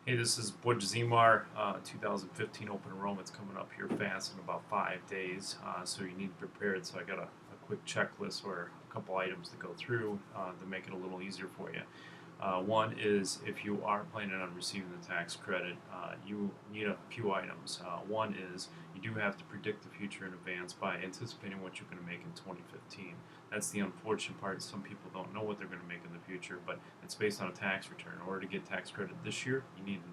Hey, this is Butch Zimar. 2015 Open Enrollment's coming up here fast in about 5 days, so you need to be prepared. So I got a quick checklist or a couple items to go through to make it a little easier for you. One is if you are planning on receiving the tax credit, you need a few items. One is you do have to predict the future in advance by anticipating what you're going to make in 2015. That's the unfortunate part. Some people don't know what they're going to make in the future, but it's based on a tax return. In order to get tax credit this year, you need to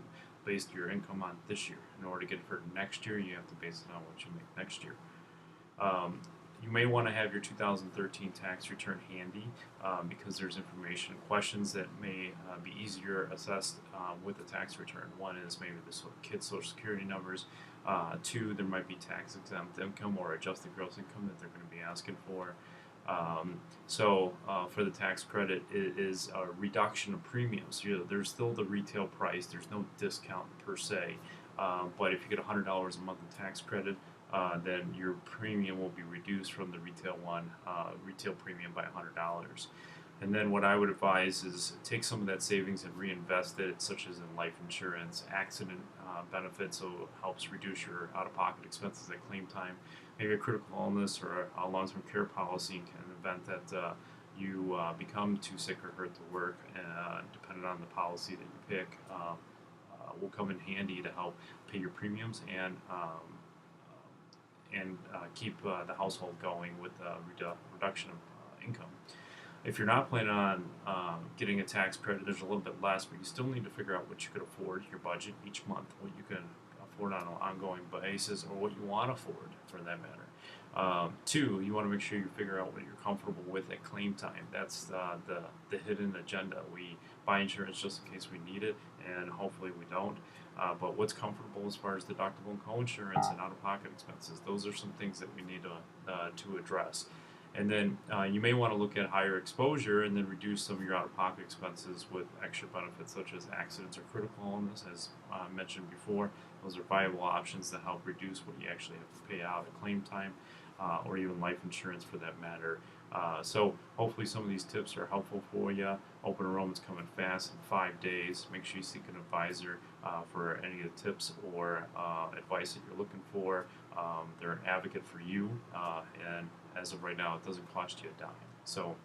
base your income on this year. In order to get it for next year, you have to base it on what you make next year. Um, you may want to have your 2013 tax return handy because there's information and questions that may be easier assessed with the tax return. One is maybe the kid's social security numbers. Two, there might be tax exempt income or adjusted gross income that they're going to be asking for. For the tax credit, it is a reduction of premiums. There's still the retail price. There's no discount per se. But if you get $100 a month in tax credit, then your premium will be reduced from the retail premium by $100. And then what I would advise is take some of that savings and reinvest it, such as in life insurance, accident benefits, so it helps reduce your out-of-pocket expenses at claim time, maybe a critical illness or a long-term care policy in the event that you become too sick or hurt to work, depending on the policy that you pick, will come in handy to help pay your premiums and keep the household going with a reduction of income. If you're not planning on getting a tax credit, there's a little bit less, but you still need to figure out what you could afford, your budget each month, what you can afford on an ongoing basis, or what you want to afford for that matter. Two, you want to make sure you figure out what you're comfortable with at claim time. That's the hidden agenda. We buy insurance just in case we need it, and hopefully we don't. But what's comfortable as far as deductible and co-insurance and out-of-pocket expenses, those are some things that we need to address. And then you may want to look at higher exposure and then reduce some of your out-of-pocket expenses with extra benefits such as accidents or critical illness, as mentioned before. Those are viable options that help reduce what you actually have to pay out at claim time, or even life insurance for that matter. So hopefully some of these tips are helpful for you. Open enrollment's coming fast in 5 days. Make sure you seek an advisor for any of the tips or advice that you're looking for. They're an advocate for you, and as of right now, it doesn't cost you a dime. So